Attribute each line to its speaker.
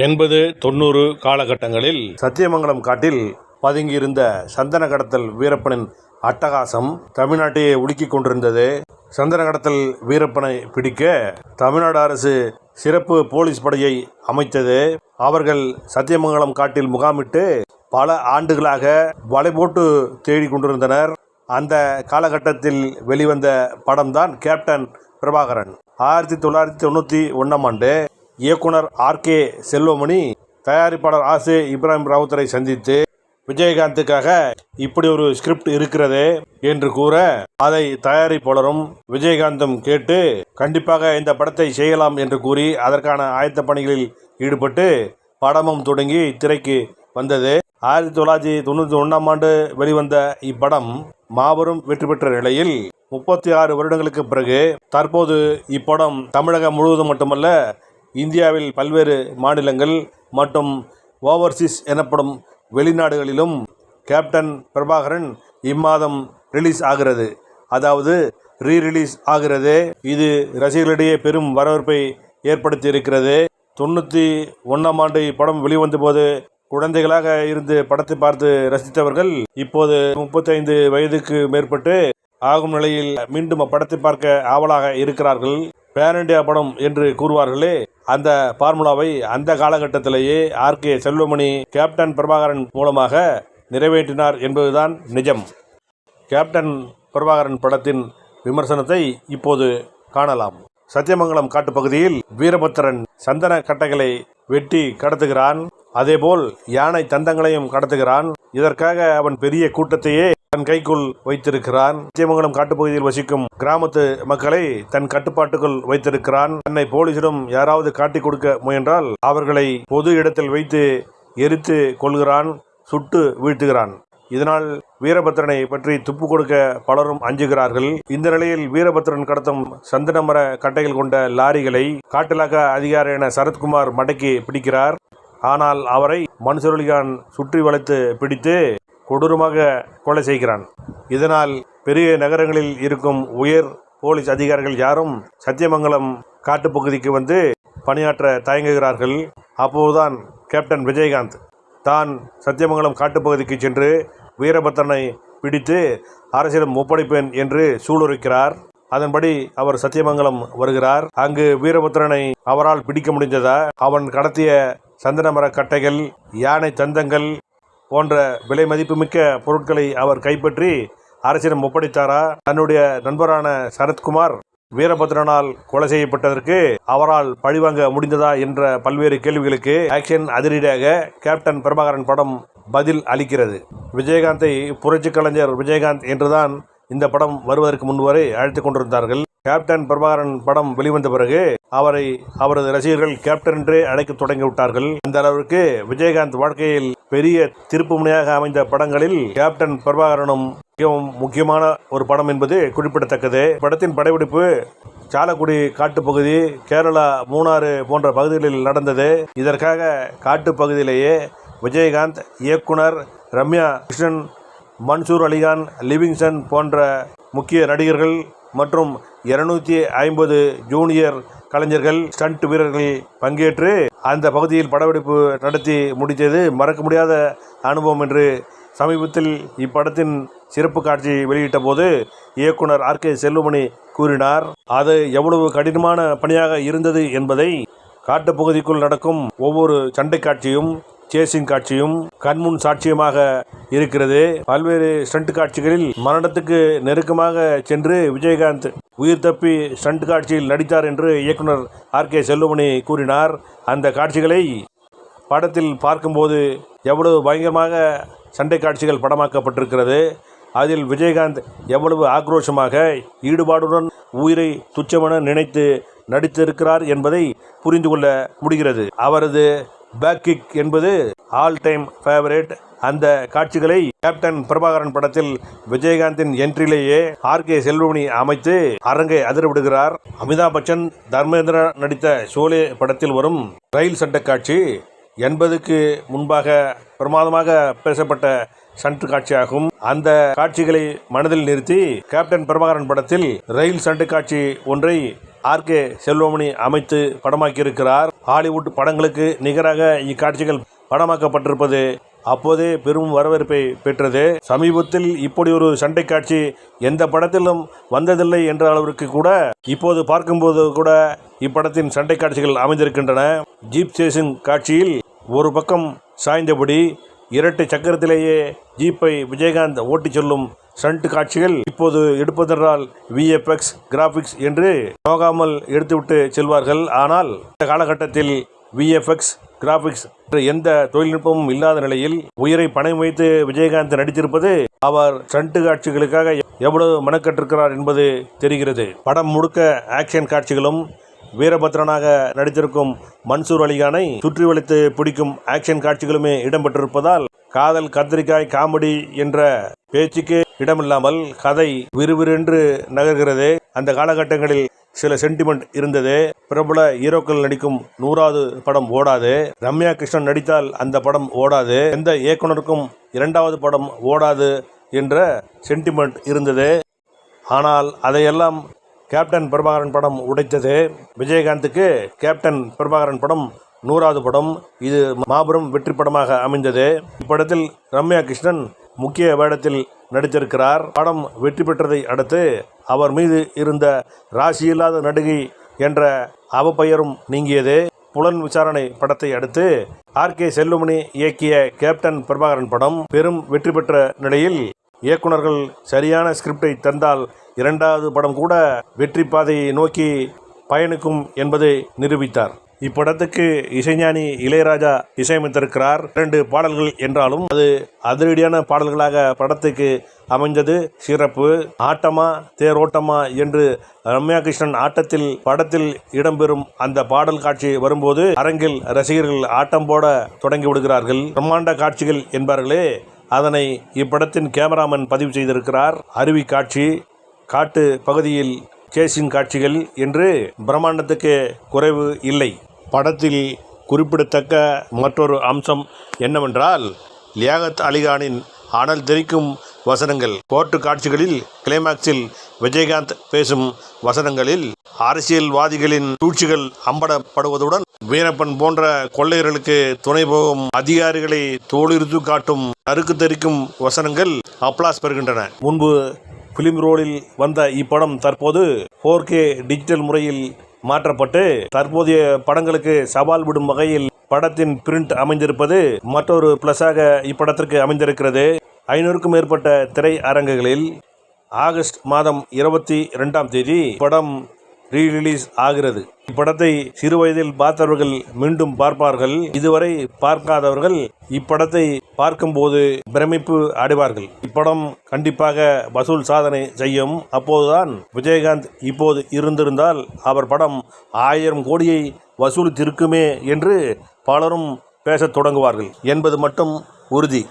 Speaker 1: 80, 90 காலகட்டங்களில் சத்தியமங்கலம் காட்டில் பதுங்கியிருந்த சந்தன கடத்தல் வீரப்பனின் அட்டகாசம் தமிழ்நாட்டையே உலுக்கிக் கொண்டிருந்தது. சந்தன கடத்தல் வீரப்பனை பிடிக்க தமிழ்நாடு அரசு சிறப்பு போலீஸ் படையை அமைத்தது. அவர்கள் சத்தியமங்கலம் காட்டில் முகாமிட்டு பல ஆண்டுகளாக வலை போட்டு தேடிக் கொண்டிருந்தனர். அந்த காலகட்டத்தில் வெளிவந்த படம்தான் கேப்டன் பிரபாகரன். 1991ஆம் ஆண்டு இயக்குனர் ஆர்.கே. செல்வமணி தயாரிப்பாளர் ஆசே இப்ராஹிம் ராவுத்தரை சந்தித்து விஜயகாந்துக்காக இப்படி ஒரு ஸ்கிரிப்ட் இருக்கிறது என்று கூற, அதை தயாரிப்பாளரும் விஜயகாந்தும் கேட்டு கண்டிப்பாக இந்த படத்தை செய்யலாம் என்று கூறி அதற்கான ஆயத்த பணிகளில் ஈடுபட்டு படமும் தொடங்கி திரைக்கு வந்தது. 1991ஆம் ஆண்டு வெளிவந்த இப்படம் மாபெரும் வெற்றி பெற்ற நிலையில் 36 வருடங்களுக்கு பிறகு தற்போது இப்படம் தமிழகம் முழுவதும் மட்டுமல்ல, இந்தியாவில் பல்வேறு மாநிலங்கள் மற்றும் ஓவர்சீஸ் எனப்படும் வெளிநாடுகளிலும் கேப்டன் பிரபாகரன் இம்மாதம் ரிலீஸ் ஆகிறது. அதாவது ரீரிலீஸ் ஆகிறது. இது ரசிகர்களிடையே பெரும் வரவேற்பை ஏற்படுத்தி இருக்கிறது. 91ஆம் ஆண்டு இப்படம் வெளிவந்த போது குழந்தைகளாக இருந்து படத்தை பார்த்து ரசித்தவர்கள் இப்போது 35 வயதுக்கு மேற்பட்டு ஆகும் நிலையில் மீண்டும் அப்படத்தை பார்க்க ஆவலாக இருக்கிறார்கள். பேன் இண்டியா படம் என்று கூறுவார்களே, அந்த பார்முலாவை அந்த காலகட்டத்திலேயே ஆர்.கே. செல்வமணி கேப்டன் பிரபாகரன் மூலமாக நிறைவேற்றினார் என்பதுதான் நிஜம். கேப்டன் பிரபாகரன் படத்தின் விமர்சனத்தை இப்போது காணலாம். சத்தியமங்கலம் காட்டுப்பகுதியில் வீரபத்திரன் சந்தன கட்டைகளை வெட்டி கடத்துகிறான். அதேபோல் யானை தந்தங்களையும் கடத்துகிறான். இதற்காக அவன் பெரிய கூட்டத்தையே தன் கைக்குள் வைத்திருக்கிறான். சத்தியமங்கலம் காட்டுப்பகுதியில் வசிக்கும் கிராமத்து மக்களை தன் கட்டுப்பாட்டுக்குள் வைத்திருக்கிறான். தன்னை போலீசிடம் யாராவது காட்டிக் கொடுக்க முயன்றால் அவர்களை பொது இடத்தில் வைத்து எரித்து கொள்கிறான், சுட்டு வீழ்த்துகிறான். இதனால் வீரபத்திரனை பற்றி துப்பு கொடுக்க பலரும் அஞ்சுகிறார்கள். இந்த நிலையில் வீரபத்திரன் கடத்தும் சந்தன மர கட்டைகள் கொண்ட லாரிகளை காட்டிலாக்க அதிகாரியான சரத்குமார் மடக்கி பிடிக்கிறார். ஆனால் அவரை மன்சூர் அலிகான் சுற்றி வளைத்து பிடித்து கொடூரமாக கொலை செய்கிறான். இதனால் பெரிய நகரங்களில் இருக்கும் உயர் போலீஸ் அதிகாரிகள் யாரும் சத்தியமங்கலம் காட்டுப்பகுதிக்கு வந்து பணியாற்ற தயங்குகிறார்கள். அப்போதுதான் கேப்டன் விஜயகாந்த் தான் சத்தியமங்கலம் காட்டுப்பகுதிக்கு சென்று வீரபத்திரனை பிடித்து அரசிடம் ஒப்படைப்பேன் என்று சூளுரைக்கிறார். அதன்படி அவர் சத்தியமங்கலம் வருகிறார். அங்கு வீரபத்திரனை அவரால் பிடிக்க முடிந்ததா? அவன் கடத்திய சந்தன மர கட்டைகள், யானை தந்தங்கள் போன்ற விலை மதிப்புமிக்க பொருட்களை அவர் கைப்பற்றி அரசிடம் ஒப்படைத்தாரா? தன்னுடைய நண்பரான சரத்குமார் வீரபத்திரனால் கொலை செய்யப்பட்டதற்கு அவரால் பழிவாங்க முடிந்ததா என்ற பல்வேறு கேள்விகளுக்கு ஆக்ஷன் அதிரடியாக கேப்டன் பிரபாகரன் படம் பதில் அளிக்கிறது. விஜயகாந்தை புரட்சி கலைஞர் விஜயகாந்த் என்றுதான் இந்த படம் வருவதற்கு முன்பு வரை அழைத்துக் கொண்டிருந்தார்கள். கேப்டன் பிரபாகரன் படம் வெளிவந்த பிறகு அவரை அவரது ரசிகர்கள் கேப்டன் என்றே அழைக்க தொடங்கிவிட்டார்கள். அந்த அளவிற்கு விஜயகாந்த் வாழ்க்கையில் பெரிய திருப்பு முனையாக அமைந்த படங்களில் கேப்டன் பிரபாகரனும் மிகவும் முக்கியமான ஒரு படம் என்பது குறிப்பிடத்தக்கது. படத்தின் படப்பிடிப்பு சாலக்குடி காட்டுப்பகுதி, கேரளா, மூணாறு போன்ற பகுதிகளில் நடந்தது. இதற்காக காட்டுப்பகுதியிலேயே விஜயகாந்த், இயக்குனர் ரம்யா கிருஷ்ணன், மன்சூர் அலிகான், லிவிங்ஸ்டன் போன்ற முக்கிய நடிகர்கள் மற்றும் 250 ஜூனியர் கலைஞர்கள், ஸ்டண்ட் வீரர்கள் பங்கேற்று அந்த பகுதியில் படப்பிடிப்பு நடத்தி முடித்தது மறக்க முடியாத அனுபவம் என்று சமீபத்தில் இப்படத்தின் சிறப்பு காட்சி வெளியிட்ட போது இயக்குனர் ஆர்.கே. செல்வமணி கூறினார். அது எவ்வளவு கடினமான பணியாக இருந்தது என்பதை காட்டுப்பகுதிக்குள் நடக்கும் ஒவ்வொரு சண்டை காட்சியும், சேசிங் காட்சியும் கண்முன் சாட்சியமாக இருக்கிறது. பல்வேறு ஸ்டண்ட் காட்சிகளில் மரணத்துக்கு நெருக்கமாக சென்று விஜயகாந்த் உயிர் தப்பி ஸ்டண்ட் காட்சியில் நடித்தார் என்று இயக்குனர் ஆர்.கே. செல்வமணி கூறினார். அந்த காட்சிகளை படத்தில் பார்க்கும்போது எவ்வளவு பயங்கரமாக சண்டை காட்சிகள் படமாக்கப்பட்டிருக்கிறது. அதில் விஜயகாந்த் எவ்வளவு ஆக்ரோஷமாக ஈடுபாடுடன் உயிரை துச்சமென நினைத்து நடித்திருக்கிறார் என்பதை புரிந்து கொள்ள முடிகிறது. அவரது பேக் கிக் என்பது ஆல் டைம் ஃபேவரேட். அந்த காட்சிகளை கேப்டன் பிரபாகரன் படத்தில் விஜயகாந்தின் என்ட்ரிலேயே ஆர்.கே. செல்வமணி அமைத்து அரங்கை அதிரவிடுகிறார். அமிதாப் பச்சன், தர்மேந்திரா நடித்த ஷோலே படத்தில் வரும் ரயில் சண்டை காட்சி 80க்கு முன்பாக பிரமாதமாக பேசப்பட்ட சண்டை காட்சியாகும். அந்த காட்சிகளை மனதில் நிறுத்தி கேப்டன் பிரபாகரன் படத்தில் ரயில் சண்டை காட்சி ஒன்றை ஆர்கே செல்வமணி அமைத்து படமாக்கியிருக்கிறார். ஹாலிவுட் படங்களுக்கு நிகராக இக்காட்சிகள் படமாக்கப்பட்டிருப்பது அப்போதே பெரும் வரவேற்பை பெற்றது. சமீபத்தில் இப்படி ஒரு சண்டை காட்சி எந்த படத்திலும் வந்ததில்லை என்ற அளவிற்கு கூட இப்போது பார்க்கும்போது கூட இப்படத்தின் சண்டை காட்சிகள் அமைந்திருக்கின்றன. ஜீப் சேசிங் காட்சியில் ஒரு பக்கம் சாய்ந்தபடி இரட்டை சக்கரத்திலேயே ஜீப்பை விஜயகாந்த் ஓட்டிச் செல்லும் ஸ்டண்ட் காட்சிகள் இப்போது எடுப்பதென்றால் விஎஃப்எக்ஸ் கிராபிக்ஸ் என்று நோகாமல் எடுத்துவிட்டு செல்வார்கள். ஆனால் இந்த காலகட்டத்தில் விஎஃப்எக்ஸ் கிராபிக்ஸ் எந்த தொழில்நுட்பமும் இல்லாத நிலையில் உயிரை பணம் வைத்து விஜயகாந்த் நடித்திருப்பது அவர் ஸ்டண்ட் காட்சிகளுக்காக எவ்வளவு மெனக்கட்டிருக்கிறார் என்பது தெரிகிறது. படம் முழுக்க ஆக்ஷன் காட்சிகளும் வீரபத்ரனாக நடித்திருக்கும் மன்சூர் அலிகானை சுற்றி வளைத்து பிடிக்கும் ஆக்ஷன் காட்சிகளுமே இடம்பெற்றிருப்பதால் காதல் கத்திரிக்காய் காமெடி என்ற பேச்சுக்கே இடமில்லாமல் கதை விறுவிறுன்று நகர்கிறது. அந்த காலகட்டங்களில் சில சென்டிமெண்ட் இருந்தது. பிரபல ஹீரோக்கள் நடிக்கும் 100வது படம் ஓடாது. ரம்யா கிருஷ்ணன் நடித்தால் அந்த படம் ஓடாது. எந்த இயக்குனருக்கும் 2வது படம் ஓடாது என்ற சென்டிமெண்ட் இருந்தது. ஆனால் அதையெல்லாம் கேப்டன் பிரபாகரன் படம் உடைத்தது. விஜயகாந்துக்கு கேப்டன் பிரபாகரன் படம் 100வது படம். இது மாபெரும் வெற்றி படமாக அமைந்தது. இப்படத்தில் ரம்யா கிருஷ்ணன் முக்கிய வேடத்தில் நடித்திருக்கிறார். படம் வெற்றி பெற்றதை அடுத்து அவர் மீது இருந்த ராசியில்லாத நடிகை என்ற அவப்பெயரும் நீங்கியது. புலன் விசாரணை படத்தை அடுத்து ஆர்கே செல்வமணி இயக்கிய கேப்டன் பிரபாகரன் படம் பெரும் வெற்றி பெற்ற நிலையில் இயக்குனர்கள் சரியான ஸ்கிரிப்டை தந்தால் 2வது படம் கூட வெற்றி பாதையை நோக்கி பயணிக்கும் என்பதை நிரூபித்தார். இப்படத்துக்கு இசைஞானி இளையராஜா இசையமைத்திருக்கிறார். 2 பாடல்கள் என்றாலும் அது அதிரடியான பாடல்களாக படத்துக்கு அமைந்தது சிறப்பு. ஆட்டமா தேரோட்டமா என்று ரம்யா கிருஷ்ணன் ஆட்டத்தில் படத்தில் இடம்பெறும் அந்த பாடல் காட்சி வரும்போது அரங்கில் ரசிகர்கள் ஆட்டம் போட தொடங்கி விடுகிறார்கள். பிரம்மாண்ட காட்சிகள் என்பார்களே, அதனை இப்படத்தின் கேமராமேன் பதிவு செய்திருக்கிறார். அருவி காட்சி, காட்டு பகுதியில் சேசிங் காட்சிகள் என்று பிரம்மாண்டத்துக்கு குறைவு இல்லை. படத்தில் குறிப்பிடத்தக்க மற்றொரு அம்சம் என்னவென்றால் லியாகத் அலிகானின் அனல் தெரிக்கும் வசனங்கள். கோர்ட்டு காட்சிகளில் கிளைமாக்ஸில் விஜயகாந்த் பேசும் வசனங்களில் அரசியல்வாதிகளின் சூழ்ச்சிகள் அம்பலப்படுவதுடன் வீரப்பன் போன்ற கொள்ளையர்களுக்கு துணை போகும் அதிகாரிகளை தோலுரித்து காட்டும் நறுக்கு தெரிக்கும் வசனங்கள் அப்ளாஸ் பெறுகின்றன. முன்பு பிலிம் ரோலில் வந்த இப்படம் தற்போது 4K டிஜிட்டல் முறையில் மாற்றப்பட்டு தற்போதைய படங்களுக்கு சவால் விடும் வகையில் படத்தின் பிரிண்ட் அமைந்திருப்பது மற்றொரு பிளஸாக இப்படத்திற்கு அமைந்திருக்கிறது. 500க்கும் மேற்பட்ட திரை அரங்குகளில் ஆகஸ்ட் மாதம் 22ஆம் தேதி படம் ரீரிலீஸ் ஆகிறது. இப்படத்தை சிறுவயதில் பார்த்தவர்கள் மீண்டும் பார்ப்பார்கள். இதுவரை பார்க்காதவர்கள் இப்படத்தை பார்க்கும்போது பிரமிப்பு அடைவார்கள். இப்படம் கண்டிப்பாக வசூல் சாதனை செய்யும். அப்போதுதான் விஜயகாந்த் இப்போது இருந்திருந்தால் அவர் படம் 1000 கோடியை வசூலித்திருக்குமே என்று பலரும் பேசத் தொடங்குவார்கள் என்பது மட்டும் உறுதி.